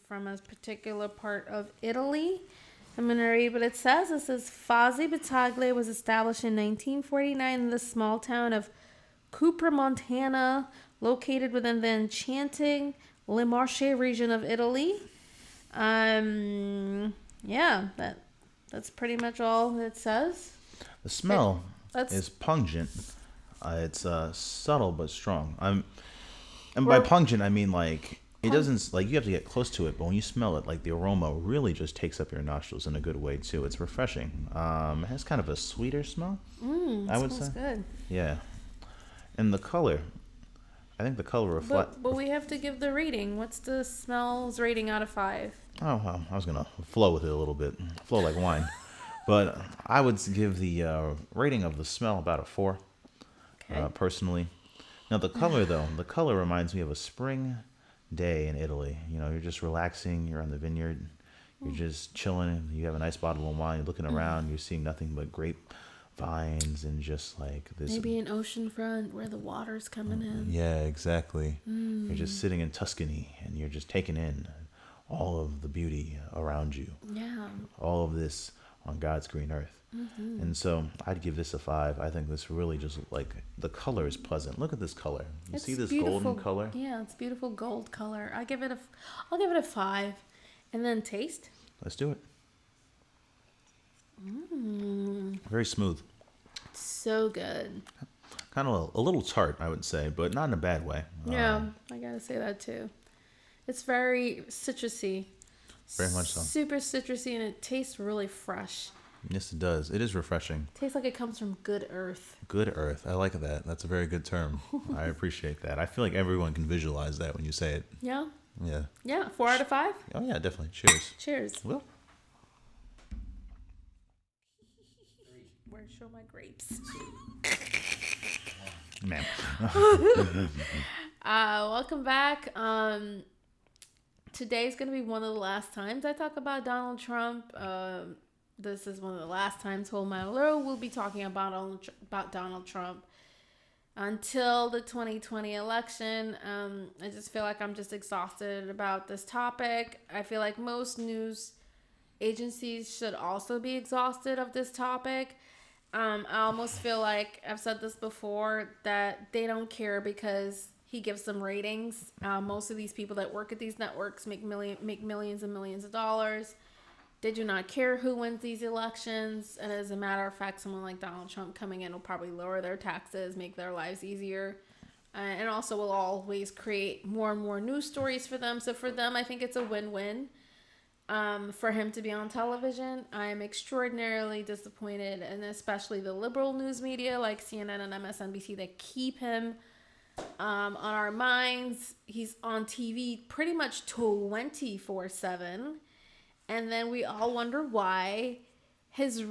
from a particular part of Italy. I'm going to read what it says. It says, Fasi Battaglia was established in 1949 in the small town of Cupra, Montana, located within the enchanting Le Marche region of Italy. Yeah, that's pretty much all it says. The smell is pungent. It's subtle but strong. And by pungent, I mean like it doesn't like you have to get close to it, but when you smell it, like the aroma really just takes up your nostrils in a good way too. It's refreshing. It has kind of a sweeter smell. I would say. Good. Yeah, and the color. I think the color reflects. But we have to give the rating. What's the smells rating out of 5? Oh, well, I was gonna flow with it a little bit, flow like wine. But I would give the rating of the smell about a 4. Okay. Personally. Now the color though, the color reminds me of a spring day in Italy. You know, you're just relaxing. You're on the vineyard. You're just chilling. You have a nice bottle of wine. You're looking around. You're seeing nothing but grape vines and just like this. Maybe an ocean front where the water's coming in. Yeah, exactly. You're just sitting in Tuscany and you're just taking in all of the beauty around you. Yeah. All of this on God's green earth. And so I'd give this a 5. I think this really just like the color is pleasant. Look at this color. You see this golden color? Yeah, it's beautiful gold color. I'll give it a 5. And then taste. Let's do it. Very smooth. So good. Kind of a little tart, I would say, but not in a bad way. Yeah, I gotta say that too. It's very citrusy. Very much so. Super citrusy, and it tastes really fresh. Yes, it does. It is refreshing. Tastes like it comes from good earth. Good earth. I like that. That's a very good term. I appreciate that. I feel like everyone can visualize that when you say it. Yeah. Yeah. Yeah. 4 out of 5? Oh, yeah, definitely. Cheers. Cheers. Well. Where show my grapes? Ma'am. Welcome back. Today's going to be one of the last times I talk about Donald Trump. This is one of the last times Hold My Low will be talking about Donald Trump until the 2020 election. I just feel like I'm just exhausted about this topic. I feel like most news agencies should also be exhausted of this topic. I almost feel like, I've said this before, that they don't care because he gives them ratings. Most of these people that work at these networks make millions and millions of dollars. They do not care who wins these elections. And as a matter of fact, someone like Donald Trump coming in will probably lower their taxes, make their lives easier, and also will always create more and more news stories for them. So for them, I think it's a win-win. For him to be on television, I am extraordinarily disappointed, and especially the liberal news media like CNN and MSNBC that keep him on our minds. He's on TV pretty much 24/7, and then we all wonder why his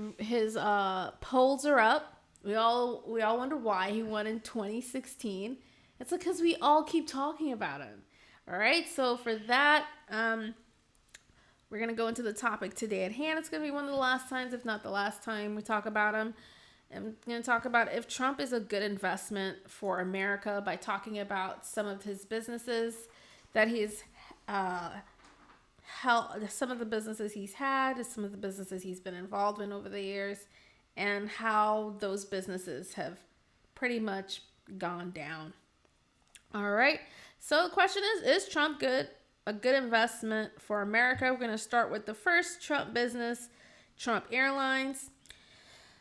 polls are up. We all wonder why he won in 2016. It's because we all keep talking about him. All right, so for that, we're going to go into the topic today at hand. It's going to be one of the last times, if not the last time, we talk about him. I'm going to talk about if Trump is a good investment for America by talking about some of his businesses that he's some of the businesses he's had, some of the businesses he's been involved in over the years, and how those businesses have pretty much gone down. All right. So the question is Trump a good investment for America? We're going to start with the first Trump business, Trump Airlines.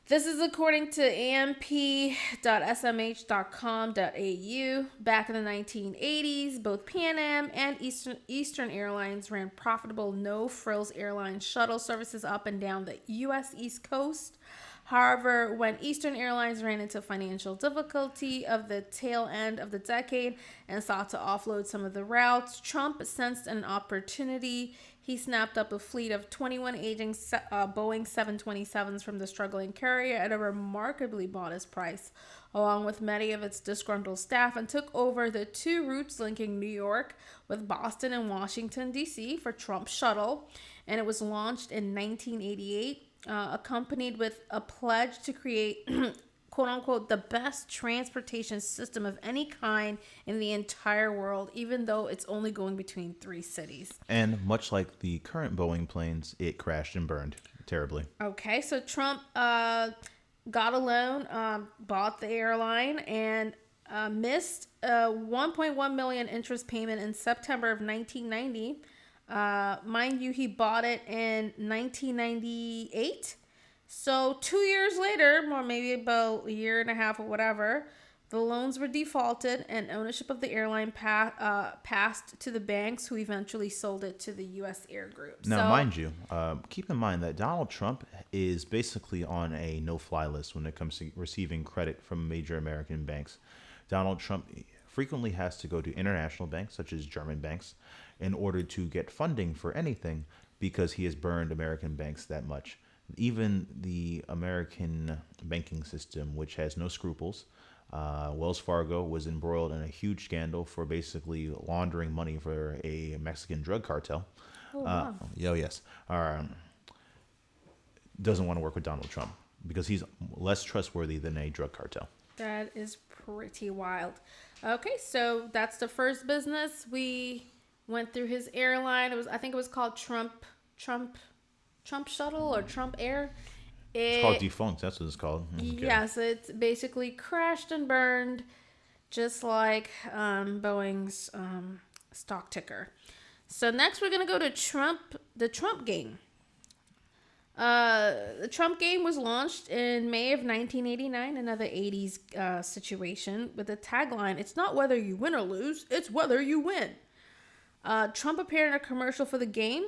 This is according to amp.smh.com.au. Back in the 1980s, both Pan Am and Eastern Airlines ran profitable no-frills airline shuttle services up and down the U.S. East Coast. However, when Eastern Airlines ran into financial difficulty of the tail end of the decade and sought to offload some of the routes, Trump sensed an opportunity. He snapped up a fleet of 21 aging Boeing 727s from the struggling carrier at a remarkably modest price, along with many of its disgruntled staff, and took over the 2 routes linking New York with Boston and Washington, D.C. for Trump Shuttle, and it was launched in 1988. Accompanied with a pledge to create quote unquote the best transportation system of any kind in the entire world, even though it's only going between three cities. And much like the current Boeing planes, it crashed and burned terribly. Okay, so Trump got a loan, bought the airline, and missed a 1.1 million interest payment in September of 1990. Mind you, he bought it in 1998. So 2 years later, or maybe about a year and a half or whatever, the loans were defaulted and ownership of the airline passed to the banks, who eventually sold it to the U.S. Air Group. Now, mind you, keep in mind that Donald Trump is basically on a no-fly list when it comes to receiving credit from major American banks. Donald Trump frequently has to go to international banks, such as German banks, in order to get funding for anything because he has burned American banks that much. Even the American banking system, which has no scruples, Wells Fargo was embroiled in a huge scandal for basically laundering money for a Mexican drug cartel. Oh, wow. Yes. Doesn't want to work with Donald Trump because he's less trustworthy than a drug cartel. That is pretty wild. Okay, so that's the first business. We went through his airline. I think it was called Trump Shuttle or Trump Air. It's called defunct. That's what it's called. Okay. Yes, it's basically crashed and burned, just like Boeing's stock ticker. So next we're gonna go to the Trump game. The Trump game was launched in May of 1989, another 80s situation with a tagline, "It's not whether you win or lose, it's whether you win." Trump appeared in a commercial for the game.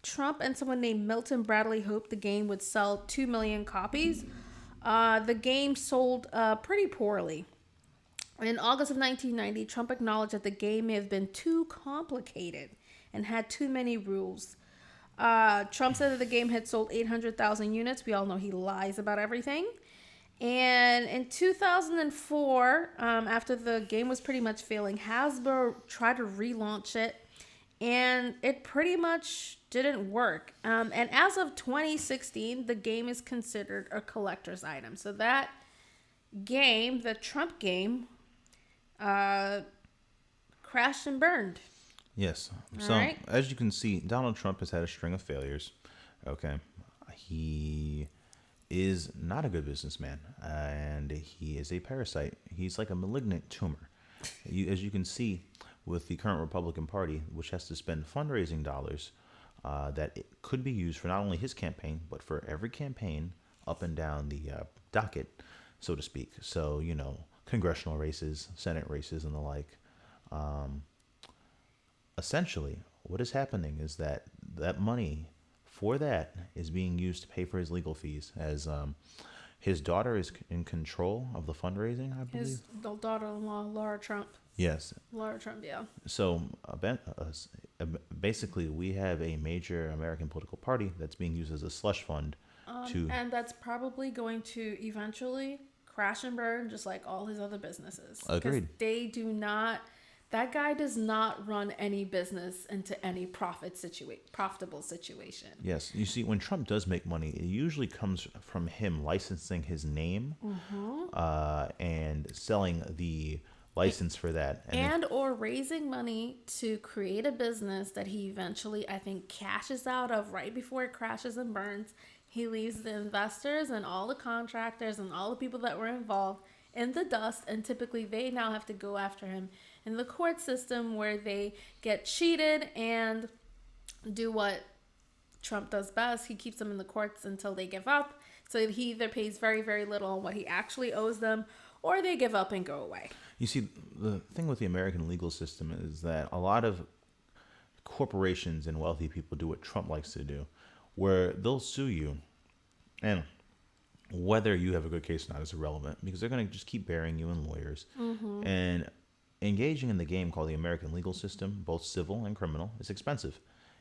Trump and someone named Milton Bradley hoped the game would sell 2 million copies. The game sold pretty poorly. In August of 1990, Trump acknowledged that the game may have been too complicated and had too many rules. Trump said that the game had sold 800,000 units. We all know he lies about everything. And in 2004, after the game was pretty much failing, Hasbro tried to relaunch it, and it pretty much didn't work. And as of 2016, the game is considered a collector's item. So that game, the Trump game, crashed and burned. Yes. So, right. As you can see, Donald Trump has had a string of failures. Okay. He is not a good businessman, and he is a parasite. He's like a malignant tumor. As you can see with the current Republican Party, which has to spend fundraising dollars that it could be used for not only his campaign, but for every campaign up and down the docket, so to speak. So, congressional races, Senate races, and the like. Essentially, what is happening is that money for that is being used to pay for his legal fees, as his daughter is in control of the fundraising, I believe. His daughter-in-law, Laura Trump. Yes. Laura Trump, yeah. So basically, we have a major American political party that's being used as a slush fund and that's probably going to eventually crash and burn, just like all his other businesses. Agreed. That guy does not run any business into any profitable situation. Yes. You see, when Trump does make money, it usually comes from him licensing his name and selling the license for that. Or raising money to create a business that he eventually, I think, cashes out of right before it crashes and burns. He leaves the investors and all the contractors and all the people that were involved in the dust, and typically they now have to go after him in the court system, where they get cheated and do what Trump does best. He keeps them in the courts until they give up. So he either pays very, very little on what he actually owes them, or they give up and go away. You see, the thing with the American legal system is that a lot of corporations and wealthy people do what Trump likes to do, where they'll sue you, and whether you have a good case or not is irrelevant, because they're going to just keep burying you in lawyers. And engaging in the game called the American legal system, both civil and criminal, is expensive.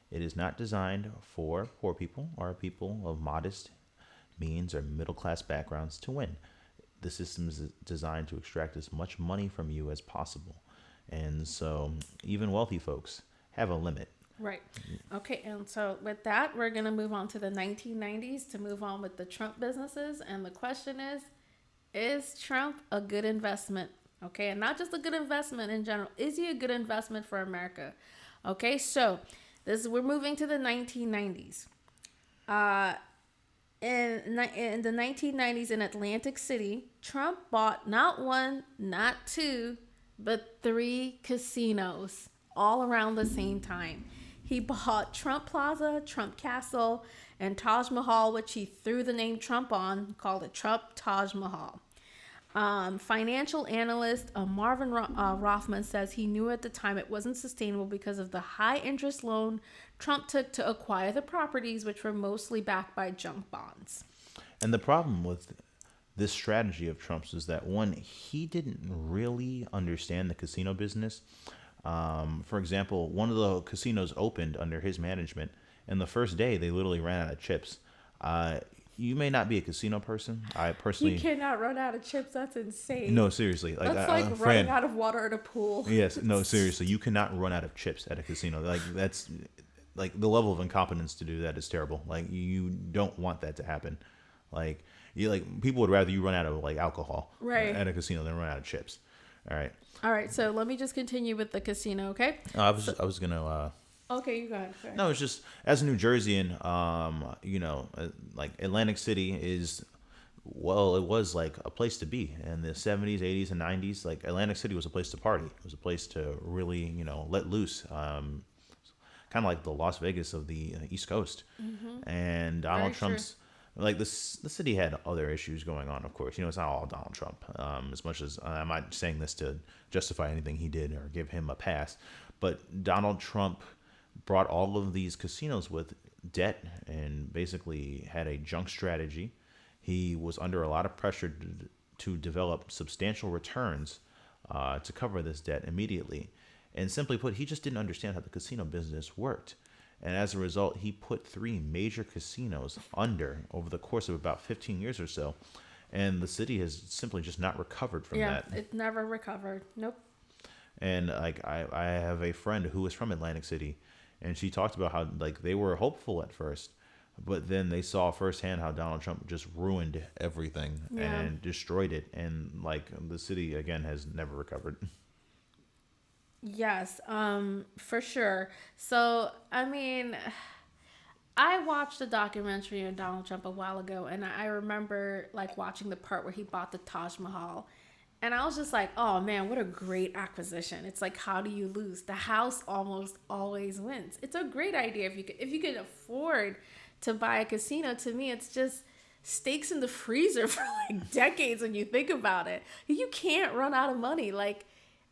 It is not designed for poor people or people of modest means or middle-class backgrounds to win. The system is designed to extract as much money from you as possible. And so even wealthy folks have a limit. Right. Okay, and so with that, we're going to move on to the 1990s to move on with the Trump businesses. And the question is Trump a good investment? Okay, and not just a good investment in general. Is he a good investment for America? Okay, so we're moving to the 1990s. Uh, in the 1990s in Atlantic City, Trump bought not one, not two, but three casinos all around the same time. He bought Trump Plaza, Trump Castle, and Taj Mahal, which he threw the name Trump on, called it Trump Taj Mahal. Financial analyst Marvin Rothman says he knew at the time it wasn't sustainable because of the high interest loan Trump took to acquire the properties, which were mostly backed by junk bonds. And the problem with this strategy of Trump's is that one, he didn't really understand the casino business. For example, one of the casinos opened under his management, and the first day they literally ran out of chips. You may not be a casino person. I personally, You cannot run out of chips. That's insane. no, seriously, That's like running Fran, out of water at a pool. yes, no, seriously, you cannot run out of chips at a casino. Like that's like the level of incompetence to do that is terrible. Like you don't want that to happen. Like you like people would rather you run out of like alcohol Right. at a casino than run out of chips. All right. All right, so let me just continue with the casino, okay? I was gonna. Okay, you go ahead. No, it's just as a New Jerseyan, like Atlantic City is, well, it was like a place to be in the 70s, 80s, and 90s. Like Atlantic City was a place to party. It was a place to really, let loose. Kind of like the Las Vegas of the East Coast. And Donald Very true. Trump's, like this, the city had other issues going on, of course. It's not all Donald Trump. As much as I'm not saying this to justify anything he did or give him a pass, but Donald Trump brought all of these casinos with debt and basically had a junk strategy. He was under a lot of pressure to develop substantial returns to cover this debt immediately. And simply put, he just didn't understand how the casino business worked. And as a result, he put three major casinos under over the course of about 15 years or so. And the city has simply just not recovered from Yeah, that. it never recovered. Nope. And like I have a friend who was from Atlantic City, and she talked about how like they were hopeful at first, but then they saw firsthand how Donald Trump just ruined everything Yeah. and destroyed it, and like the city again has never recovered. Yes, for sure. So, I mean, I watched a documentary on Donald Trump a while ago, and I remember like watching the part where he bought the Taj Mahal. And I was just like, oh man, what a great acquisition. It's like, how do you lose? The house almost always wins. It's a great idea if you could afford to buy a casino. To me, it's just steaks in the freezer for like decades when you think about it. You can't run out of money. Like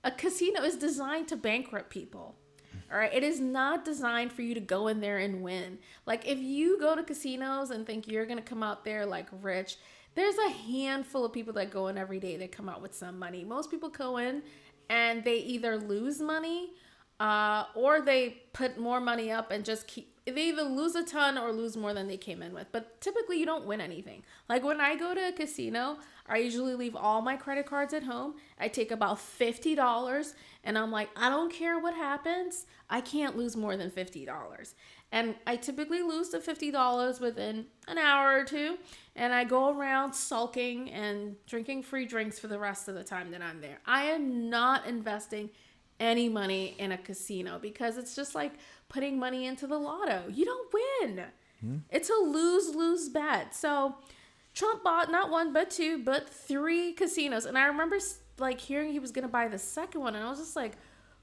a casino is designed to bankrupt people. All right, it is not designed for you to go in there and win. Like if you go to casinos and think you're going to come out there like rich, there's a handful of people that go in every day that come out with some money. Most people go in and they either lose money or they put more money up and just keep. They either lose a ton or lose more than they came in with. But typically you don't win anything. Like when I go to a casino, I usually leave all my credit cards at home. I take about $50 and I'm like, I don't care what happens. I can't lose more than $50. And I typically lose the $50 within an hour or two. And I go around sulking and drinking free drinks for the rest of the time that I'm there. I am not investing any money in a casino because it's just like putting money into the lotto. You don't win. It's a lose-lose bet. So Trump bought not one, but two, but three casinos. And I remember like hearing he was going to buy the second one. And I was just like,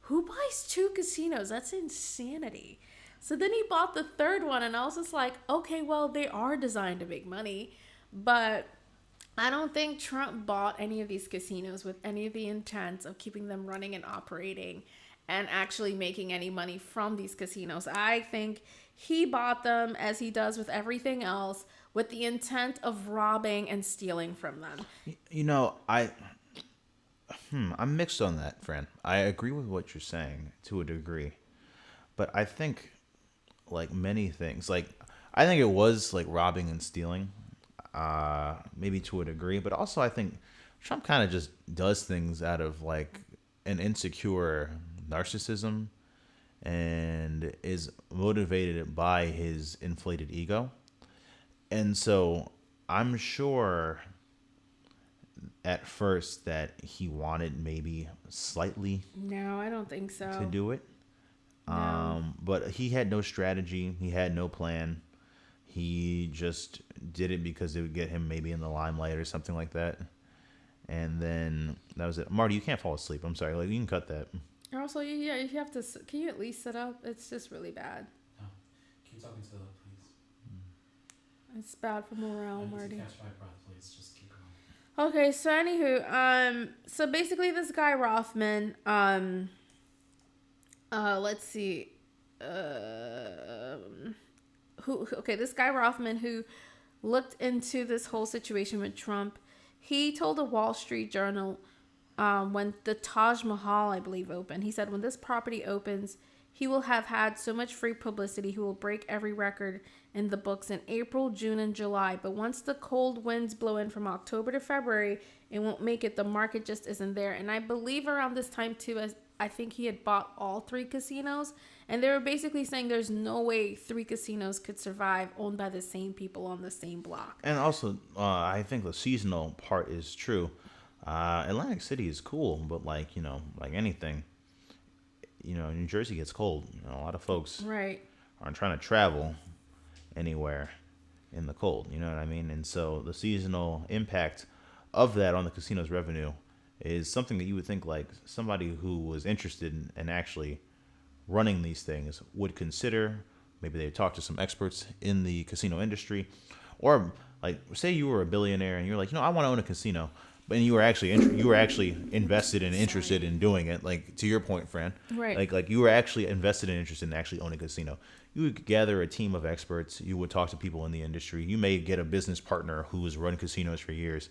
who buys two casinos? That's insanity. So then he bought the third one, and I was just like, okay, well, they are designed to make money, but I don't think Trump bought any of these casinos with any of the intents of keeping them running and operating and actually making any money from these casinos. I think he bought them, as he does with everything else, with the intent of robbing and stealing from them. I'm mixed on that, Fran. I agree with what you're saying to a degree, but I think like many things, like I think it was like robbing and stealing, maybe to a degree, but also I think Trump kind of just does things out of like an insecure narcissism, and and is motivated by his inflated ego. And so I'm sure at first that he wanted maybe slightly No, I don't think to so. do it. No. But he had no strategy, he had no plan. He just did it because it would get him maybe in the limelight or something like that. And then that was it. Marty, you can't fall asleep. I'm sorry. Like, you can cut that. Also, yeah, you have to. Can you at least sit up? It's just really bad. No. Keep talking to the please. It's bad for morale, I need Marty. to catch my breath, please. Just keep going. Okay, so anywho, so basically this guy Rothman, let's see, this guy Rothman who looked into this whole situation with Trump, he told the Wall Street Journal, when the Taj Mahal, I believe, opened, he said, when this property opens, he will have had so much free publicity, he will break every record in the books in April, June, and July. But once the cold winds blow in from October to February, it won't make it. The market just isn't there. And I believe around this time, too, as I think he had bought all three casinos. And they were basically saying there's no way three casinos could survive owned by the same people on the same block. And also, I think the seasonal part is true. Atlantic City is cool, but like, like anything, New Jersey gets cold. A lot of folks Right. aren't trying to travel anywhere in the cold. You know what I mean? And so the seasonal impact of that on the casino's revenue is something that you would think like somebody who was interested in actually running these things would consider. Maybe they talk to some experts in the casino industry, or like say you were a billionaire and you're like, I want to own a casino, but you were actually invested and interested in doing it. Like to your point, Fran, Right. like you were actually invested and interested in actually owning a casino. You would gather a team of experts. You would talk to people in the industry. You may get a business partner who has run casinos for years,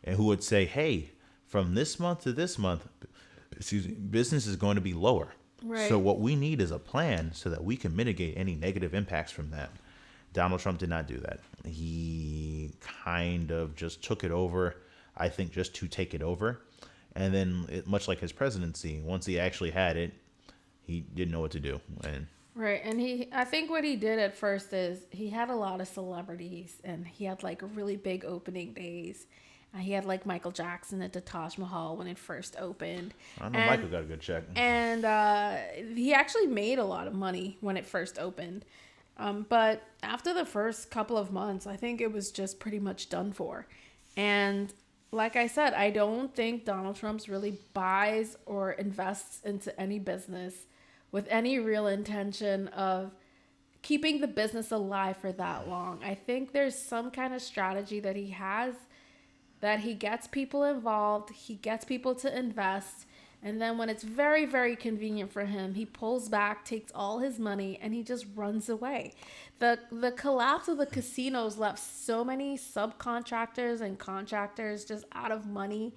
and who would say, "Hey, from this month to this month, business is going to be lower. Right. So what we need is a plan so that we can mitigate any negative impacts from that." Donald Trump did not do that. He kind of just took it over, I think, just to take it over. And then, much like his presidency, once he actually had it, he didn't know what to do. And Right. And I think what he did at first is he had a lot of celebrities and he had like really big opening days. He had like Michael Jackson at the Taj Mahal when it first opened. I know Michael got a good check. And he actually made a lot of money when it first opened. But after the first couple of months, I think it was just pretty much done for. And like I said, I don't think Donald Trump's really buys or invests into any business with any real intention of keeping the business alive for that long. I think there's some kind of strategy that he has, that he gets people involved, he gets people to invest, and then when it's very, very convenient for him, he pulls back, takes all his money, and he just runs away. The collapse of the casinos left so many subcontractors and contractors just out of money,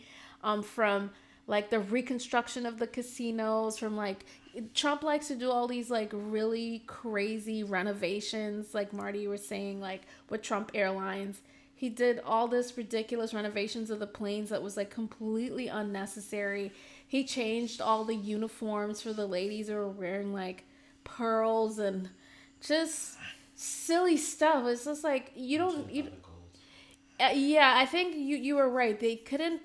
from like the reconstruction of the casinos, from like Trump likes to do all these like really crazy renovations, like Marty was saying, like with Trump Airlines. He did all this ridiculous renovations of the planes that was like completely unnecessary. He changed all the uniforms for the ladies who were wearing like pearls and just silly stuff. It's just like yeah, I think you were right. They couldn't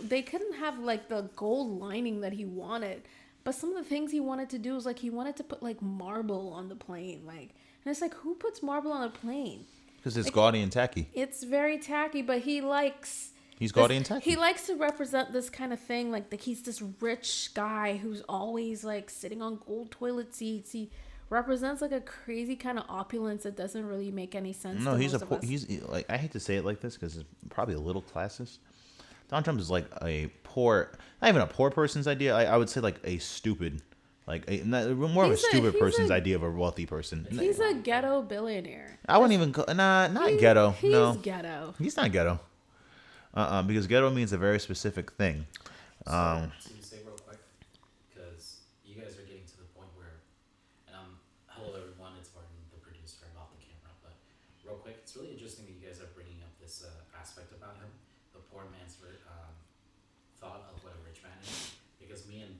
they couldn't have like the gold lining that he wanted. But some of the things he wanted to do was like he wanted to put like marble on the plane, like, and it's like, who puts marble on a plane? Because it's Like, gaudy and tacky. it's very tacky, but He's gaudy and tacky. he likes to represent this kind of thing, like he's this rich guy who's always like sitting on gold toilet seats. He represents like a crazy kind of opulence that doesn't really make any sense. No, to he's most of us. he's like, I hate to say it like this because it's probably a little classist. Donald Trump is like a poor, not even a poor person's idea. I would say like a stupid, more of a stupid person's idea of a wealthy person. He's a ghetto billionaire. I wouldn't even call, not ghetto. He's No, ghetto. he's not ghetto. Because ghetto means a very specific thing. To say real quick, because you guys are getting to the point where, hello everyone, it's Martin, the producer. I'm off the camera, but real quick, it's really interesting that you guys are bringing up this aspect about him, the poor man's thought of what a rich man is, because me and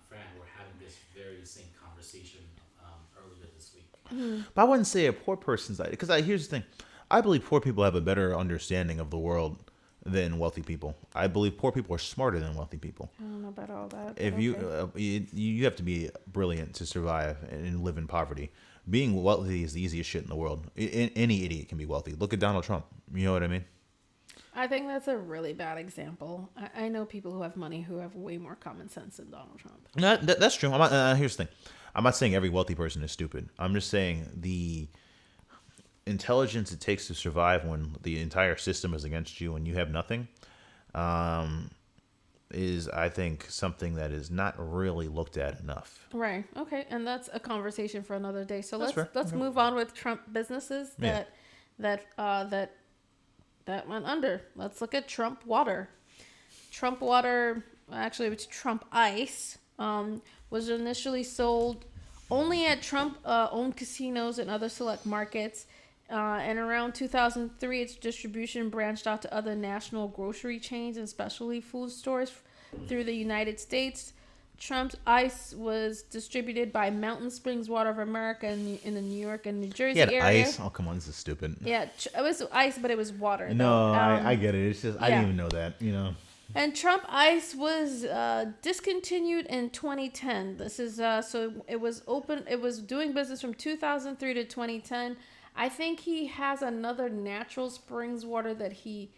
Fran were having this very same conversation earlier this week. But I wouldn't say a poor person's idea. Because here's the thing. I believe poor people have a better understanding of the world than wealthy people. I believe poor people are smarter than wealthy people. I don't know about all that. But If you have to be brilliant to survive and live in poverty. Being wealthy is the easiest shit in the world. Any idiot can be wealthy. Look at Donald Trump. You know what I mean? I think that's a really bad example. I know people who have money who have way more common sense than Donald Trump. No, that's true. I'm not, here's the thing. I'm not saying every wealthy person is stupid. I'm just saying the intelligence it takes to survive when the entire system is against you and you have nothing is, I think, something that is not really looked at enough. Right. Okay. And that's a conversation for another day. So That's fair. let's Okay. move on with Trump businesses Yeah. that went under. Let's look at Trump Water. Trump Water, actually, it's Trump Ice, was initially sold only at Trump owned casinos and other select markets. And around 2003, its distribution branched out to other national grocery chains and specialty food stores through the United States. Trump's Ice was distributed by Mountain Springs Water of America in the New York and New Jersey He had area. ice. Oh, come on. This is stupid. Yeah, it was ice, but it was water. No, though. I get it. It's just, I yeah. didn't even know that, you know. And Trump Ice was discontinued in 2010. This is so it was open. It was doing business from 2003 to 2010. I think he has another natural springs water that he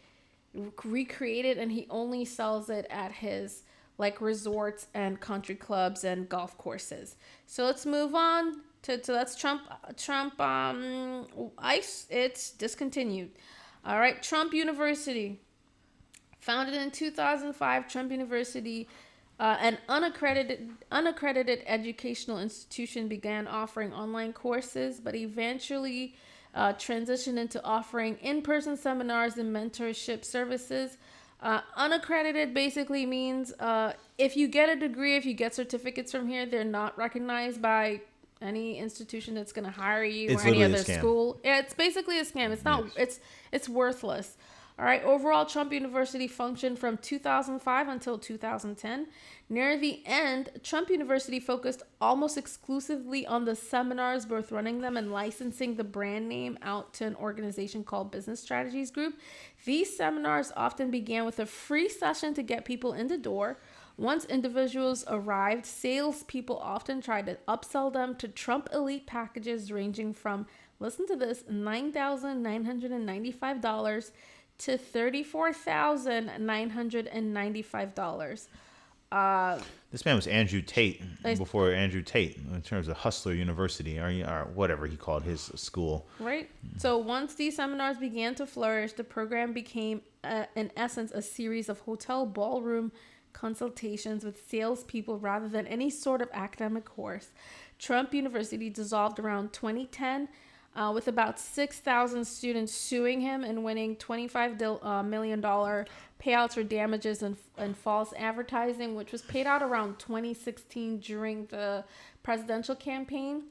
recreated, and he only sells it at his like resorts and country clubs and golf courses. So let's move on to that's Trump Ice. It's discontinued. All right, Trump University. Founded in 2005, Trump University, an unaccredited educational institution, began offering online courses, but eventually transitioned into offering in-person seminars and mentorship services. Unaccredited basically means if you get a degree, if you get certificates from here, they're not recognized by any institution that's going to hire you It's or any literally other a scam. school. Yeah, it's basically a scam. It's not. It's worthless. All right. Overall, Trump University functioned from 2005 until 2010. Near the end, Trump University focused almost exclusively on the seminars, both running them and licensing the brand name out to an organization called Business Strategies Group. These seminars often began with a free session to get people in the door. Once individuals arrived, salespeople often tried to upsell them to Trump Elite packages ranging from, listen to this, $9,995 to $34,995. This man was Andrew Tate before Andrew Tate in terms of Hustler University or whatever he called his school. Right. So once these seminars began to flourish, the program became, in essence, a series of hotel ballroom consultations with salespeople rather than any sort of academic course. Trump University dissolved around 2010. With about 6,000 students suing him and winning $25 million payouts for damages and false advertising, which was paid out around 2016 during the presidential campaign.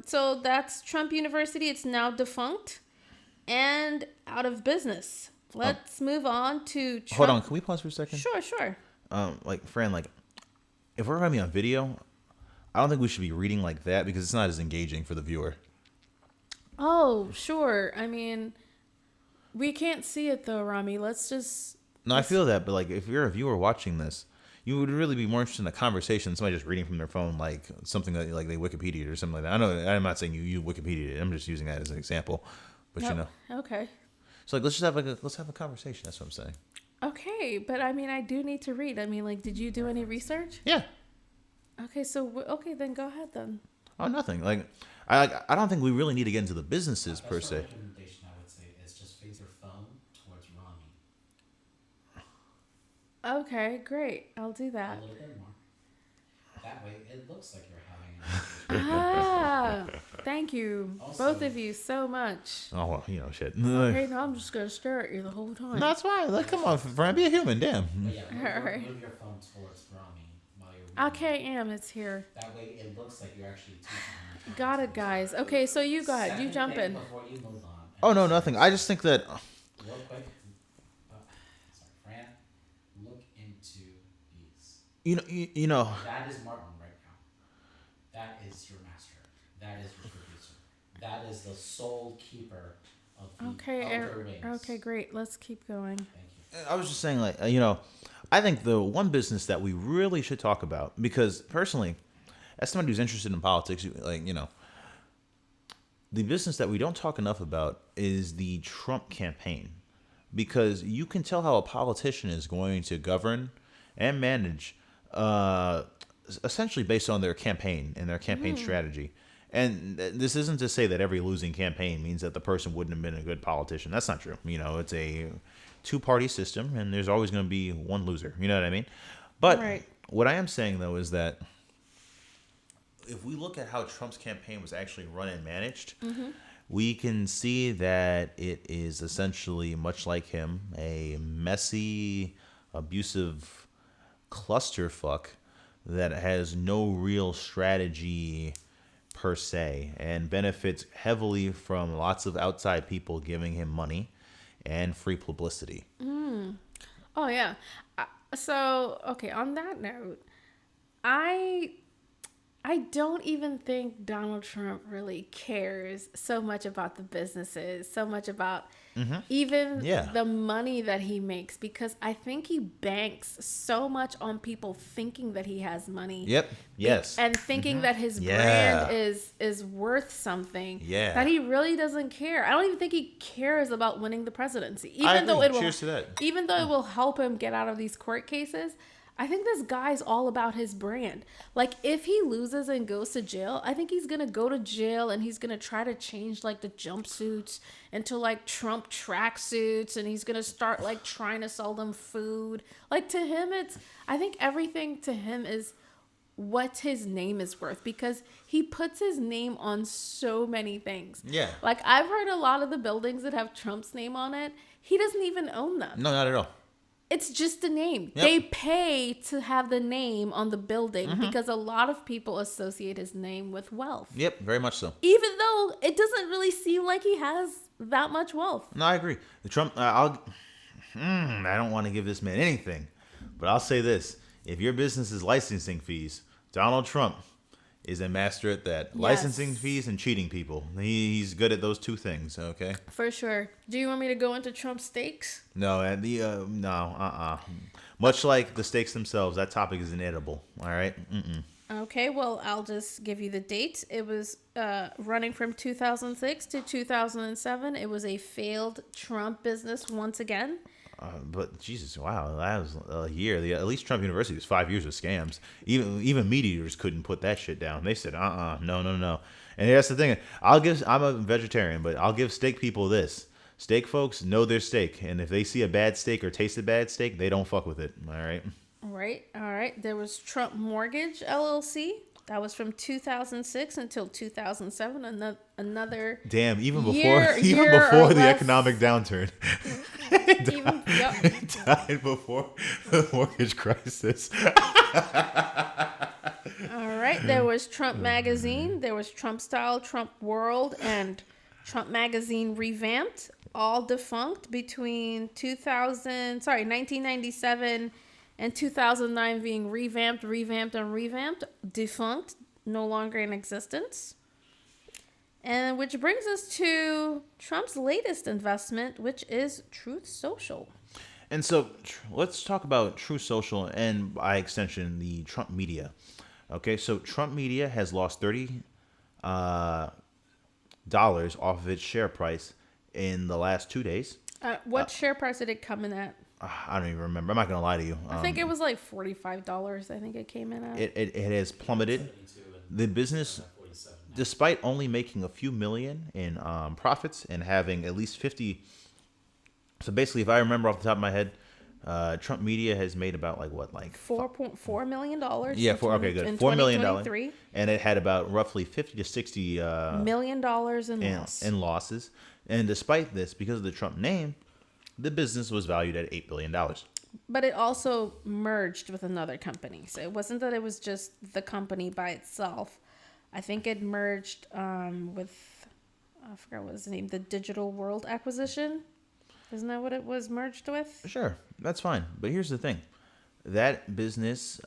So that's Trump University. It's now defunct and out of business. Let's move on to Trump. Hold on. Can we pause for a second? Sure. Fran, if we're going to be on video, I don't think we should be reading like that because it's not as engaging for the viewer. Oh, sure. I mean, we can't see it though, Rami. Let's just... No, I feel that, but if you're a viewer watching this, you would really be more interested in a conversation than somebody just reading from their phone, like something that they Wikipedia or something like that. I know I'm not saying you Wikipedia it. I'm just using that as an example, but Okay. So let's just have a conversation. That's what I'm saying. Okay, but I mean, I do need to read. I mean, did you do any research? Yeah. Okay, then go ahead then. Oh, nothing. I don't think we really need to get into the businesses per se. Recommendation I would say is just face your phone towards Rami. Okay, great. I'll do A that. little bit more. That way, it looks like you're having Thank you, Also- both of you, so much. Oh well, shit. Okay, now I'm just gonna stare at you the whole time. No, that's fine. Come on, Fran, be a human. Damn. But yeah, Alright. move your phone towards Rami while you're Okay, it's here. That way, it looks like you're actually teaching him. Got it, guys. Okay, so you go ahead. You Second jump thing in. Before you move on. Oh no, nothing. I just think that. Real quick. Sorry, Fran. Look into these. You know. That is Martin right now. That is your master. That is your producer. That is the sole keeper of the Outer Okay, Wings. great. Let's keep going. Thank you. I was just saying, like, I think the one business that we really should talk about, because personally, as somebody who's interested in politics, like, the business that we don't talk enough about is the Trump campaign, because you can tell how a politician is going to govern and manage, uh, essentially based on their campaign and their campaign strategy. And this isn't to say that every losing campaign means that the person wouldn't have been a good politician. That's not true. It's a two-party system, and there's always going to be one loser. You know what I mean? But Right. what I am saying, though, is that if we look at how Trump's campaign was actually run and managed, we can see that it is essentially much like him, a messy, abusive clusterfuck that has no real strategy per se and benefits heavily from lots of outside people giving him money and free publicity. Oh yeah. So okay. On that note, I I don't even think Donald Trump really cares so much about the businesses, so much about even Yeah. the money that he makes, because I think he banks so much on people thinking that he has money. Yep. Yes. And thinking that his Yeah. brand is worth something, Yeah. that he really doesn't care. I don't even think he cares about winning the presidency, I even though agree. it will Cheers to that. even though it will help him get out of these court cases. I think this guy's all about his brand. Like, if he loses and goes to jail, I think he's gonna go to jail and he's gonna try to change like the jumpsuits into like Trump tracksuits, and he's gonna start like trying to sell them food. Like, to him, I think everything to him is what his name is worth, because he puts his name on so many things. Yeah. Like, I've heard a lot of the buildings that have Trump's name on it, he doesn't even own them. No, not at all. It's just a name. Yep. They pay to have the name on the building because a lot of people associate his name with wealth. Yep, very much so. Even though it doesn't really seem like he has that much wealth. No, I agree. The Trump, I don't want to give this man anything, but I'll say this: if your business is licensing fees, Donald Trump is a master at that. Licensing fees and cheating people. He's good at those two things. Okay. For sure. Do you want me to go into Trump steaks? No, and Much like the steaks themselves, that topic is inedible. All right. Okay, well, I'll just give you the date. It was running from 2006 to 2007. It was a failed Trump business once again. But Jesus, wow, that was a year. At least Trump University was 5 years of scams. Even meat eaters couldn't put that shit down. They said, no. And that's the thing. I'm a vegetarian, but I'll give steak people this. Steak folks know their steak, and if they see a bad steak or taste a bad steak, they don't fuck with it. All right. All right. There was Trump Mortgage LLC. That was from 2006 until 2007. Another Damn, even before year or the less. economic downturn. Even, yep. Died before the mortgage crisis. All right. There was Trump Magazine. There was Trump Style, Trump World, and Trump Magazine Revamped. All defunct between 1997 and 2009, being revamped, defunct, no longer in existence. And which brings us to Trump's latest investment, which is Truth Social. And so let's talk about Truth Social and, by extension, the Trump media. Okay, so Trump media has lost $30 dollars off of its share price in the last 2 days. What share price did it come in at? I don't even remember. I'm not gonna lie to you. I think it was like $45. I think it came in at. It has plummeted. The business, despite only making a few million in profits and having at least 50. So basically, if I remember off the top of my head, Trump Media has made about $4.4 million. Yeah, good. In $4 million, and it had about roughly 50 to 60 million dollars in losses. And despite this, because of the Trump name, the business was valued at $8 billion. But it also merged with another company. So it wasn't that it was just the company by itself. I think it merged with, I forgot what was the name, the Digital World Acquisition. Isn't that what it was merged with? Sure, that's fine. But here's the thing. That business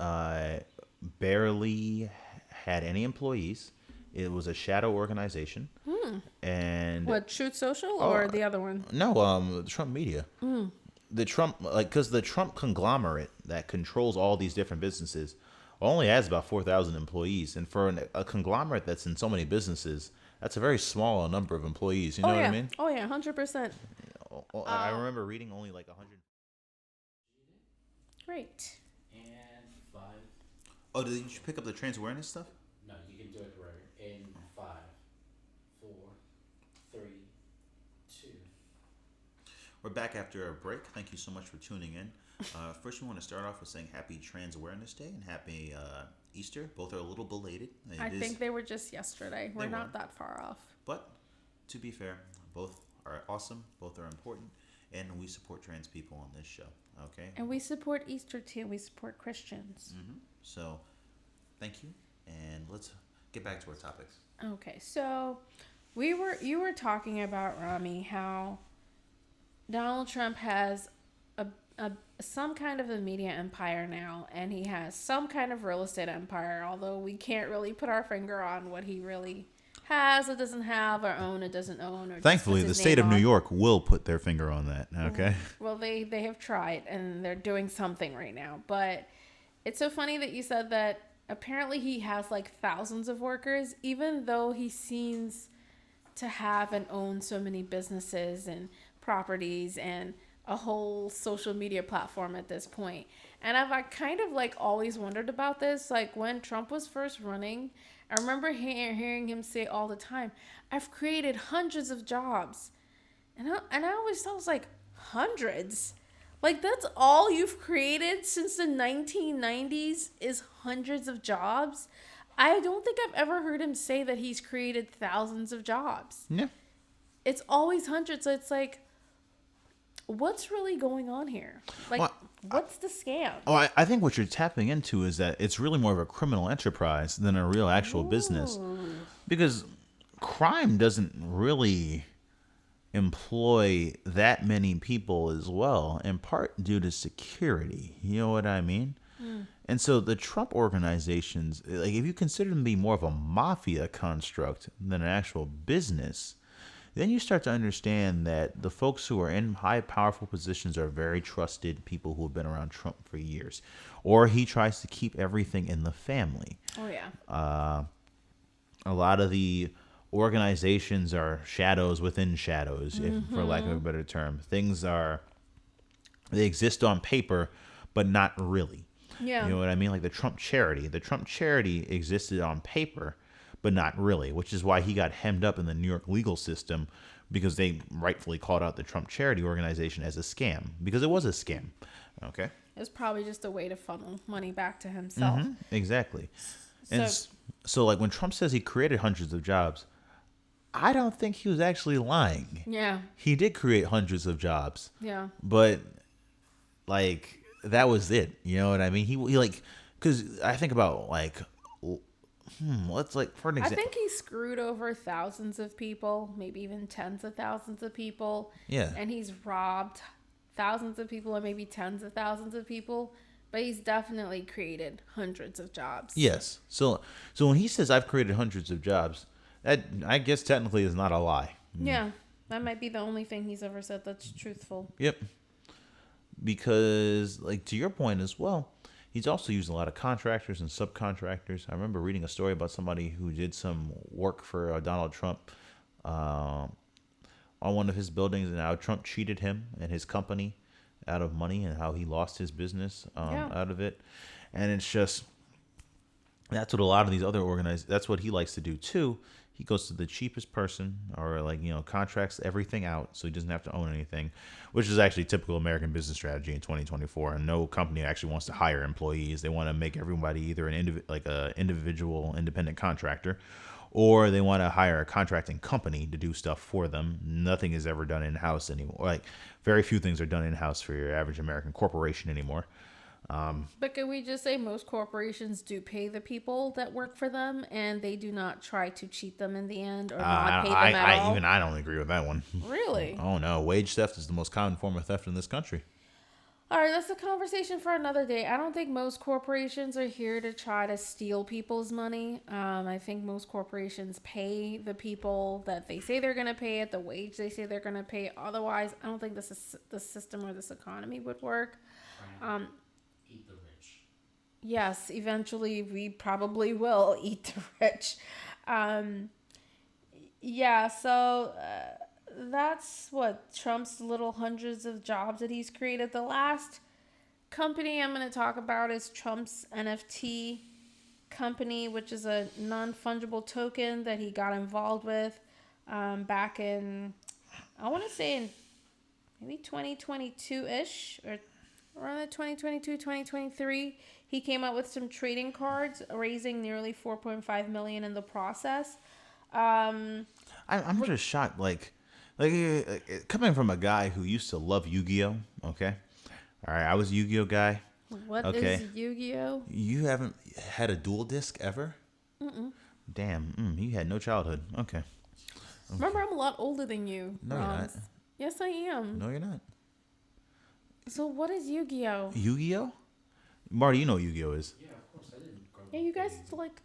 barely had any employees. It was a shadow organization, and What, Truth Social oh or the other one? no, Trump Media. The Trump, like, because the Trump conglomerate that controls all these different businesses only has about 4,000 employees, and for a conglomerate that's in so many businesses, that's a very small number of employees. You know Oh what I yeah. mean? Oh yeah, 100%. I remember reading only like 100. Great. And 5. Oh, did you pick up the trans awareness stuff? No, you can do it right. In 5, 4, 3, 2. We're back after a break. Thank you so much for tuning in. First, we want to start off with saying Happy Trans Awareness Day and Happy Easter. Both are a little belated. I think they were just yesterday. We're They not were. that far off. But to be fair, both are awesome. Both are important, and we support trans people on this show. Okay. And we support Easter too. We support Christians. So, thank you, and let's get back to our topics. Okay, so you were talking about, Rami, how Donald Trump has some kind of a media empire now, and he has some kind of real estate empire, although we can't really put our finger on what he really has or doesn't have, or own or doesn't own. Or Thankfully, the state of New York will put their finger on that. Okay. Well, they have tried, and they're doing something right now. But it's so funny that you said that apparently he has like thousands of workers, even though he seems to have and own so many businesses and properties and a whole social media platform at this point. And I kind of like always wondered about this. Like when Trump was first running, I remember hearing him say all the time, "I've created hundreds of jobs." And I always thought, I was like, hundreds? Like that's all you've created since the 1990s is hundreds of jobs? I don't think I've ever heard him say that he's created thousands of jobs. Yeah. It's always hundreds. So it's like, what's really going on here? Like, Well, what's the scam? Oh, I think what you're tapping into is that it's really more of a criminal enterprise than a real actual business. Because crime doesn't really employ that many people as well, in part due to security. You know what I mean? And so the Trump organizations, like if you consider them to be more of a mafia construct than an actual business, then you start to understand that the folks who are in high, powerful positions are very trusted people who have been around Trump for years. Or he tries to keep everything in the family. Oh, yeah. A lot of the organizations are shadows within shadows, if, for lack of a better term. They exist on paper, but not really. Yeah. You know what I mean? Like the Trump charity. The Trump charity existed on paper, but not really, which is why he got hemmed up in the New York legal system, because they rightfully called out the Trump charity organization as a scam, because it was a scam. Okay? It was probably just a way to funnel money back to himself. Exactly. And so like when Trump says he created hundreds of jobs, I don't think he was actually lying. Yeah. He did create hundreds of jobs. Yeah. But like that was it. You know what I mean? He like, because I think about like, let's like for an I example. think he screwed over thousands of people, maybe even tens of thousands of people. Yeah. And he's robbed thousands of people or maybe tens of thousands of people. But he's definitely created hundreds of jobs. Yes. So when he says I've created hundreds of jobs, that I guess technically is not a lie. Yeah. That might be the only thing he's ever said that's truthful. Yep. Because like to your point as well, he's also used a lot of contractors and subcontractors. I remember reading a story about somebody who did some work for Donald Trump on one of his buildings, and how Trump cheated him and his company out of money, and how he lost his business out of it. And it's just, that's what a lot of these other that's what he likes to do too. He goes to the cheapest person, or like, you know, contracts everything out so he doesn't have to own anything, which is actually typical American business strategy in 2024. And no company actually wants to hire employees. They want to make everybody either an individual independent contractor, or they want to hire a contracting company to do stuff for them. Nothing is ever done in-house anymore. Like very few things are done in-house for your average American corporation anymore. But can we just say most corporations do pay the people that work for them, and they do not try to cheat them in the end or not pay them at all? Even I don't agree with that one. Really? Oh no, wage theft is the most common form of theft in this country. All right, that's a conversation for another day. I don't think most corporations are here to try to steal people's money. I think most corporations pay the people that they say they're going to pay at the wage they say they're going to pay. Otherwise, I don't think the system or this economy would work. Fran, Um, eat the rich. yes, eventually we probably will eat the rich. Um, yeah, so that's what Trump's little hundreds of jobs that he's created. The last company I'm going to talk about is Trump's NFT company, which is a non-fungible token that he got involved with back in, I want to say in maybe 2022-ish or around the 2022, 2023. He came out with some trading cards, raising nearly 4.5 million in the process. Um, I'm just shocked. Coming from a guy who used to love Yu-Gi-Oh. Okay, all right, I was a Yu-Gi-Oh guy. what Okay, is Yu-Gi-Oh? you haven't had a dual disc ever? Damn, you had no childhood. Okay, Remember, I'm a lot older than you. no, you're not. Yes, I am. No, you're not. So what is Yu-Gi-Oh? Yu-Gi-Oh. Marty, you know what Yu-Gi-Oh is. Yeah, of course. I didn't grow Yeah, up you guys playing. are like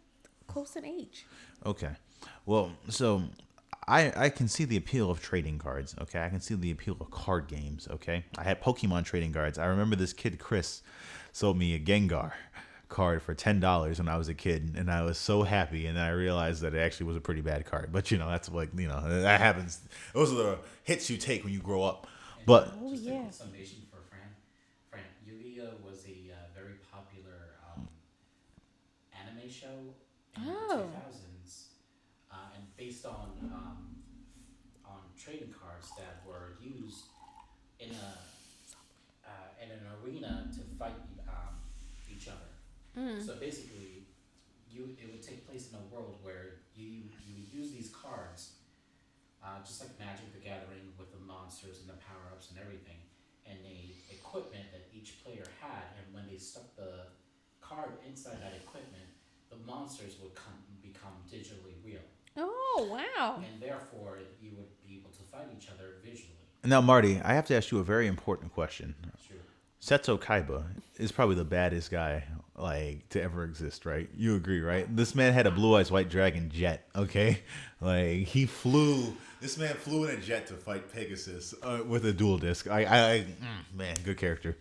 close in age. Okay, well, so I can see the appeal of trading cards. Okay, I can see the appeal of card games. Okay, I had Pokemon trading cards. I remember this kid Chris sold me a Gengar card for $10 when I was a kid, and I was so happy. And then I realized that it actually was a pretty bad card. But that's like that happens. Those are the hits you take when you grow up. And But Oh, just yeah. a summation for Fran, Yu-Gi-Oh was a very popular anime show in Oh. the 2000s, and based on trading cards that were used in in an arena to fight each other. So basically, it would take place in a world where you would use these cards, just like Magic the Gathering with the monsters and the power ups and everything, and a equipment that each player had, and when they stuck the card inside that equipment, the monsters would become digitally real, Oh, wow. and therefore you would be able to fight each other visually. now, Marty, I have to ask you a very important question. True. Seto Kaiba is probably the baddest guy to ever exist, right? You agree, right? This man had a blue eyes white dragon jet, okay? He flew. This man flew in a jet to fight Pegasus with a dual disc. Man, good character.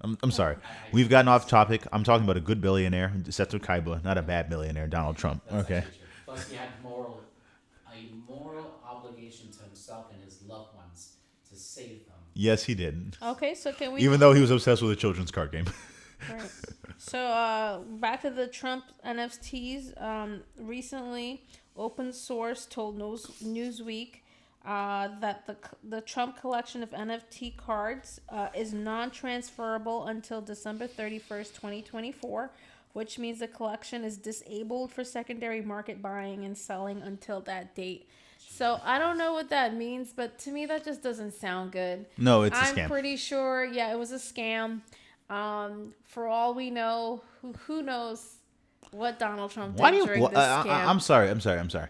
I'm sorry. We've gotten off topic. I'm talking about a good billionaire, Seto Kaiba, not a bad billionaire, Donald Trump. That's Okay. actually true. Plus, he had a moral obligation to himself and his loved ones to save them. Yes, he did. Okay, so can we... Even though he was obsessed with a children's card game. Right. So, back to the Trump NFTs. Recently, Open Source told Newsweek that the Trump collection of NFT cards is non-transferable until December 31st, 2024, which means the collection is disabled for secondary market buying and selling until that date. So I don't know what that means, but to me that just doesn't sound good. No, it's a I'm scam. pretty sure, yeah, it was a scam. For all we know, who knows what Donald Trump did during this scam? I'm sorry.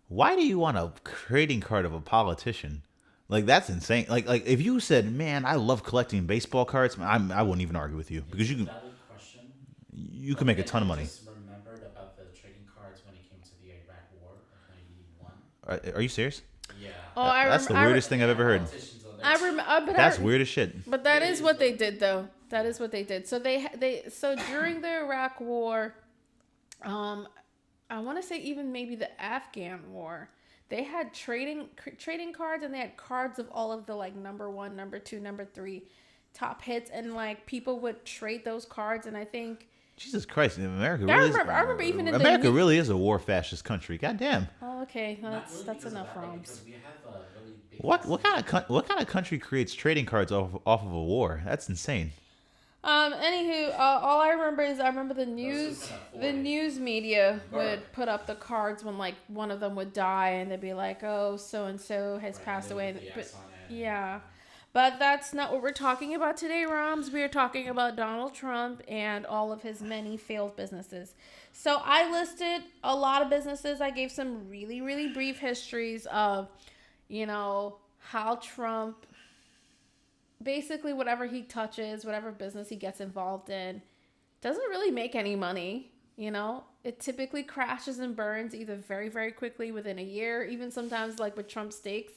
Why do you want a trading card of a politician? That's insane. Like if you said, "Man, I love collecting baseball cards," I wouldn't even argue with you because you can Valid question. you can make a ton of money. I just remembered about the trading cards when it came to the Iraq War of 1991. Are you serious? Yeah. Oh, That's the weirdest thing I've ever heard. Politicians on there. I remember, That's weird as shit. But that is what they did, though. That is what they did. So so during the Iraq War, I want to say even maybe the Afghan War, they had trading cards, and they had cards of all of the number 1, number 2, number 3 top hits, and people would trade those cards. And I think Jesus Christ, America I really remember even in America the really is a war fascist country. God damn. Oh, okay, Not that's really that's because of enough, that, but Roms. because we have a really big What kind of country creates trading cards off of a war? That's insane. Anywho, all I remember is the who news, can afford the it. news media Right. would put up the cards when one of them would die, and they'd be like, "Oh, so and so has passed away." But yeah, but that's not what we're talking about today, Roms. We are talking about Donald Trump and all of his many failed businesses. So I listed a lot of businesses. I gave some really, really brief histories of, how Trump basically whatever he touches, whatever business he gets involved in, doesn't really make any money. You know, it typically crashes and burns either very, very quickly within a year, even sometimes like with Trump Steaks.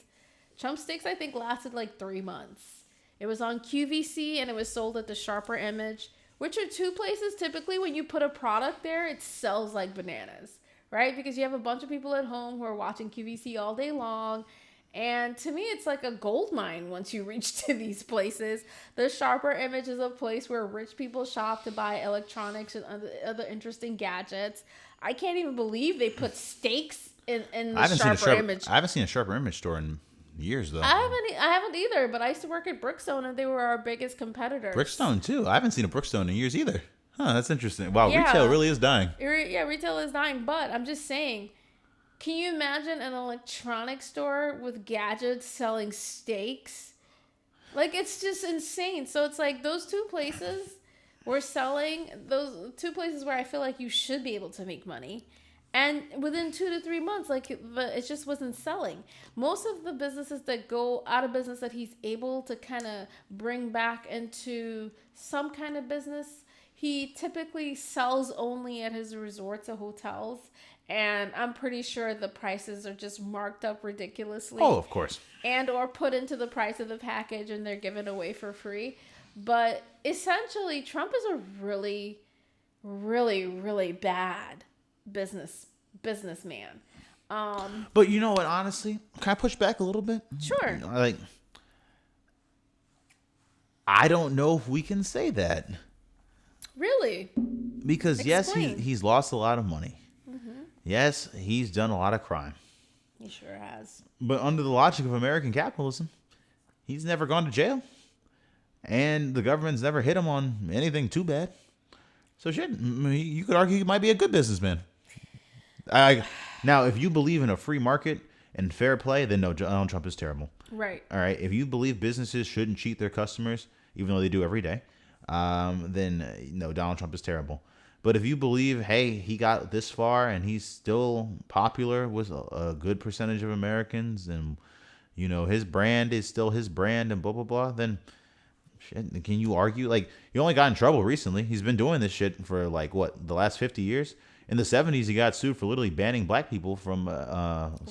Trump Steaks, I think, lasted like 3 months. It was on QVC and it was sold at the Sharper Image, which are two places typically when you put a product there, it sells like bananas, right? Because you have a bunch of people at home who are watching QVC all day long. And to me, it's like a gold mine once you reach to these places. The Sharper Image is a place where rich people shop to buy electronics and other interesting gadgets. I can't even believe they put steaks in the Sharper Image. I haven't seen a Sharper Image store in years, though. I haven't either, but I used to work at Brookstone, and they were our biggest competitors. Brookstone, too. I haven't seen a Brookstone in years either. Huh, that's interesting. Wow, Yeah. retail really is dying. Yeah, retail is dying, but I'm just saying, can you imagine an electronics store with gadgets selling steaks? Like, it's just insane. So it's like those two places were selling, those two places where I feel like you should be able to make money. And within 2 to 3 months, like, it just wasn't selling. Most of the businesses that go out of business that he's able to kind of bring back into some kind of business, he typically sells only at his resorts or hotels. And I'm pretty sure the prices are just marked up ridiculously. Oh, of course. And or put into the price of the package and they're given away for free. But essentially, Trump is a really, really, really bad businessman. But you know what, honestly? Can I push back a little bit? Sure. Like, I don't know if we can say that. Really? Because, yes, Explain. he's lost a lot of money. Yes, he's done a lot of crime. He sure has. But under the logic of American capitalism, he's never gone to jail. And the government's never hit him on anything too bad. So shit, you could argue he might be a good businessman. Now, if you believe in a free market and fair play, then no, Donald Trump is terrible. Right. All right. If you believe businesses shouldn't cheat their customers, even though they do every day, then no, Donald Trump is terrible. But if you believe, hey, he got this far and he's still popular with a good percentage of Americans, and you know his brand is still his brand, and blah blah blah, then shit, can you argue? Like, he only got in trouble recently. He's been doing this shit for like what, the last 50 years. In the 70s, he got sued for literally banning black people from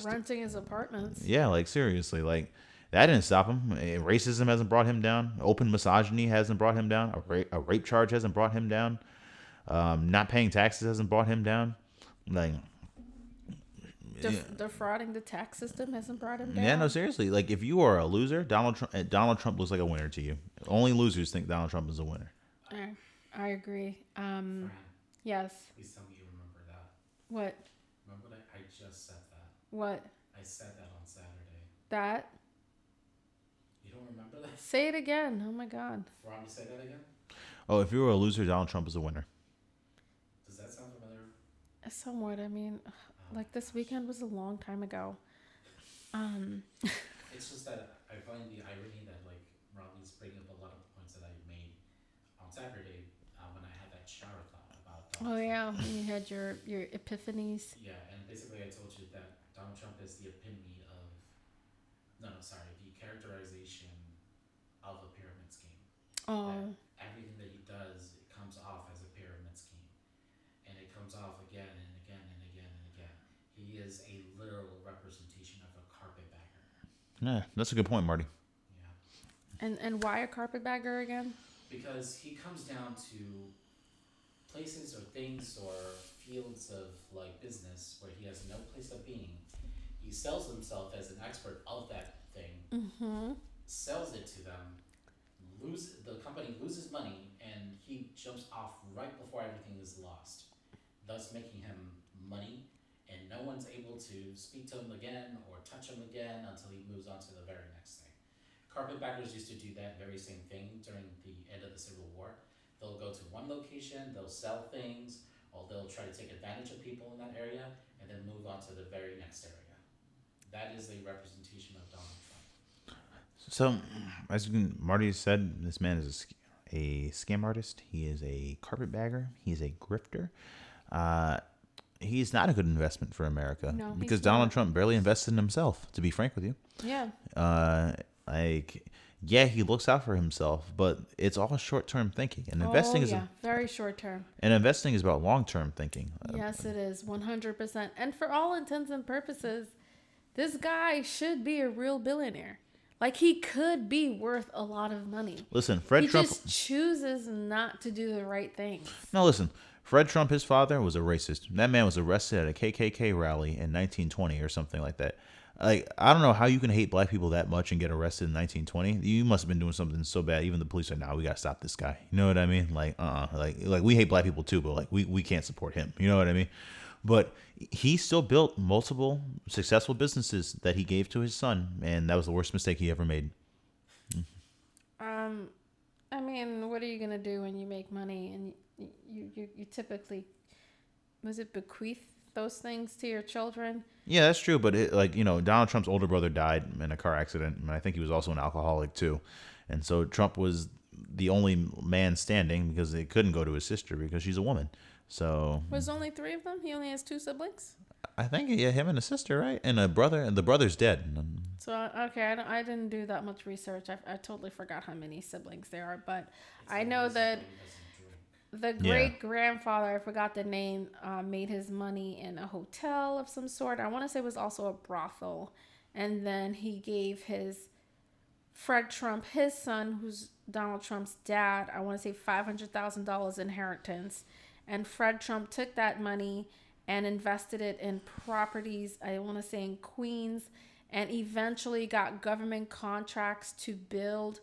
renting his apartments. Yeah, like seriously, like that didn't stop him. Racism hasn't brought him down. Open misogyny hasn't brought him down. A rape charge hasn't brought him down. Not paying taxes hasn't brought him down. Like, defrauding the tax system hasn't brought him down. Yeah, no, seriously. Like, if you are a loser, Donald Trump looks like a winner to you. Only losers think Donald Trump is a winner. I agree. Fran, Yes. please tell me you remember that. What? Remember that? I just said that. What? I said that on Saturday. That? You don't remember that? Say it again. Oh my God. Want me to say that again? Oh, if you were a loser, Donald Trump is a winner. Does that sound familiar? Somewhat. I mean, like this weekend was a long time ago. It's just that I find the irony that like Robbie's bringing up a lot of the points that I made on Saturday when I had that shower thought about Donald Oh yeah, Trump. when you had your epiphanies. Yeah, and basically I told you that Donald Trump is the epitome of the characterization of a pyramid scheme. Oh. That everything that he does, it comes off as a pyramid scheme. And it comes off again and again and again and again. He is a literal representation of a carpetbagger. Yeah, that's a good point, Marty. Yeah. And why a carpetbagger again? Because he comes down to places or things or fields of like business where he has no place of being. He sells himself as an expert of that thing, sells it to them, the company loses money, and he jumps off right before everything is lost, thus making him money, and no one's able to speak to him again or touch him again until he moves on to the very next thing. Carpetbaggers used to do that very same thing during the end of the Civil War. They'll go to one location, they'll sell things, or they'll try to take advantage of people in that area, and then move on to the very next area. That is a representation of Donald Trump. So, as Marty said, this man is a scam artist. He is a carpetbagger. He's a grifter. He's not a good investment for America. No, because he's Donald not. Trump barely invested in himself, to be frank with you. Yeah. Like, Yeah, he looks out for himself, but it's all short-term thinking. And Oh yeah, very short term. investing is about long-term thinking. Yes, it is 100%. And for all intents and purposes, this guy should be a real billionaire. Like he could be worth a lot of money. Listen, He Fred Trump. just chooses not to do the right things. No, listen. Fred Trump, his father, was a racist. That man was arrested at a KKK rally in 1920 or something like that. Like, I don't know how you can hate black people that much and get arrested in 1920. You must have been doing something so bad. Even the police are, nah, we gotta stop this guy. You know what I mean? Like, like we hate black people too, but like we can't support him. You know what I mean? But he still built multiple successful businesses that he gave to his son, and that was the worst mistake he ever made. I mean, what are you gonna do when you make money and you typically, was it bequeath those things to your children? Yeah, that's true. But Donald Trump's older brother died in a car accident, and I think he was also an alcoholic too. And so Trump was the only man standing because they couldn't go to his sister because she's a woman. So Was only three of them? He only has two siblings. I think him and a sister, right, and a brother, and the brother's dead. So okay, I didn't do that much research. I totally forgot how many siblings there are, but I know that the great grandfather, I forgot the name, made his money in a hotel of some sort. I want to say it was also a brothel, and then he gave his Fred Trump, his son, who's Donald Trump's dad, I want to say $500,000 inheritance, and Fred Trump took that money and invested it in properties, I want to say in Queens, and eventually got government contracts to build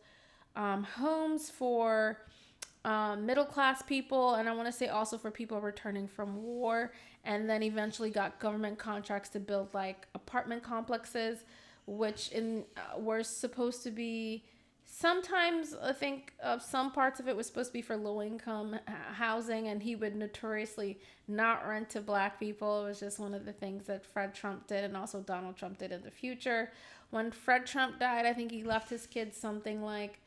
homes for middle class people, and I want to say also for people returning from war, and then eventually got government contracts to build like apartment complexes, which were supposed to be, sometimes I think some parts of it was supposed to be for low income housing, and he would notoriously not rent to black people. It was just one of the things that Fred Trump did, and also Donald Trump did in the future. When Fred Trump died, I think he left his kids something like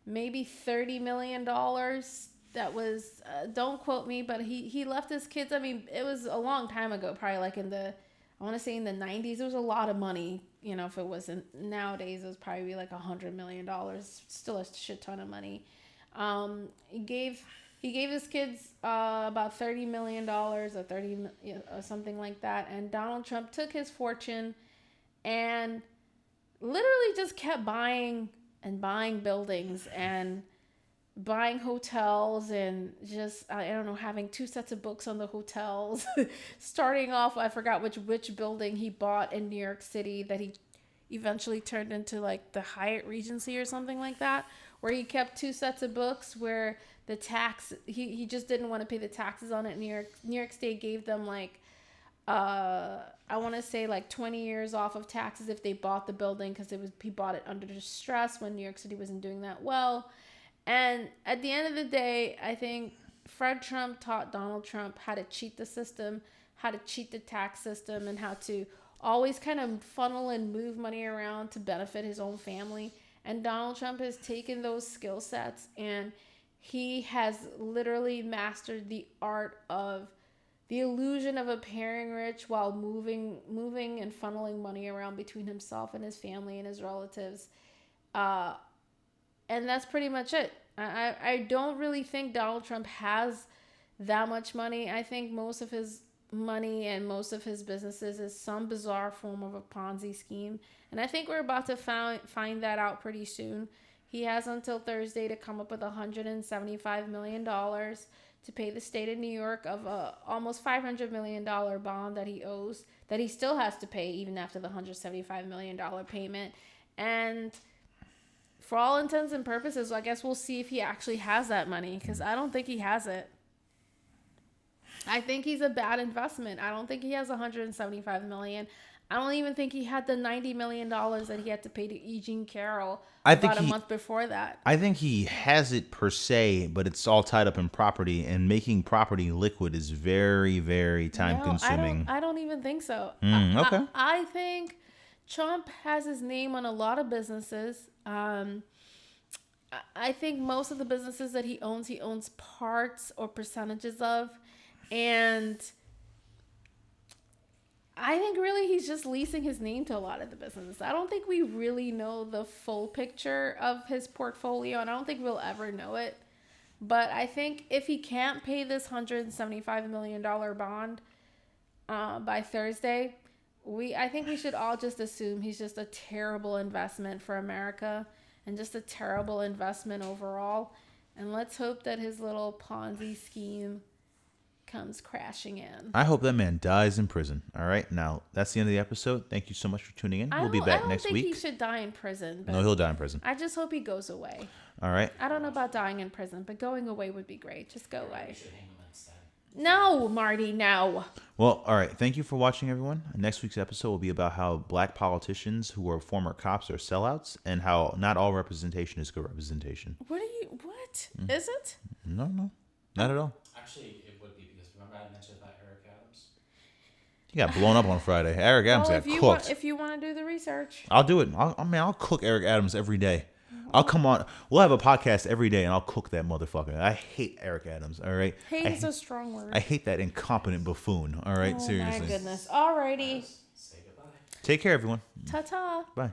maybe $30 million. That was, don't quote me, but he left his kids, I mean, it was a long time ago, probably like I want to say in the 90s. It was a lot of money. If it wasn't nowadays, it was probably like $100 million. Still a shit ton of money. He gave his kids about $30 million or something like that. And Donald Trump took his fortune and literally just kept buying and buying buildings and buying hotels, and just, I don't know, having two sets of books on the hotels. Starting off, I forgot which building he bought in New York City that he eventually turned into like the Hyatt Regency or something like that, where he kept two sets of books where the tax, he just didn't want to pay the taxes on it. New York State gave them like I want to say like 20 years off of taxes if they bought the building, because he bought it under distress when New York City wasn't doing that well. And at the end of the day, I think Fred Trump taught Donald Trump how to cheat the system, how to cheat the tax system, and how to always kind of funnel and move money around to benefit his own family. And Donald Trump has taken those skill sets, and he has literally mastered the art of the illusion of appearing rich while moving and funneling money around between himself and his family and his relatives. And that's pretty much it. I don't really think Donald Trump has that much money. I think most of his money and most of his businesses is some bizarre form of a Ponzi scheme. And I think we're about to find that out pretty soon. He has until Thursday to come up with $175 million to pay the state of New York of a almost $500 million bond that he owes, that he still has to pay even after the $175 million payment. And for all intents and purposes, I guess we'll see if he actually has that money, because I don't think he has it. I think he's a bad investment. I don't think he has $175 million. I don't even think he had the $90 million that he had to pay to E. Jean Carroll about a month before that. I think he has it per se, but it's all tied up in property, and making property liquid is very, very time consuming. I don't even think so. Okay. I think Trump has his name on a lot of businesses. I think most of the businesses that he owns parts or percentages of. And I think really he's just leasing his name to a lot of the businesses. I don't think we really know the full picture of his portfolio, and I don't think we'll ever know it. But I think if he can't pay this $175 million bond by Thursday, I think we should all just assume he's just a terrible investment for America and just a terrible investment overall. And let's hope that his little Ponzi scheme comes crashing in. I hope that man dies in prison. All right. Now, that's the end of the episode. Thank you so much for tuning in. We'll be back next week. I don't think he should die in prison. No, he'll die in prison. I just hope he goes away. All right. I don't know about dying in prison, but going away would be great. Just go away. We should hang him instead. No, Marty, no. Well, all right. Thank you for watching, everyone. Next week's episode will be about how black politicians who are former cops are sellouts and how not all representation is good representation. What? Is it? No, not at all. Actually, it would be because remember I mentioned about Eric Adams? He got blown up on Friday. Eric Adams got cooked. If you want to do the research. I'll do it. I'll cook Eric Adams every day. I'll come on. We'll have a podcast every day, and I'll cook that motherfucker. I hate Eric Adams. All right. Hate is a strong word. I hate that incompetent buffoon. All right. Oh, seriously. my goodness. Alrighty. Say goodbye. Take care, everyone. Ta-ta. Bye.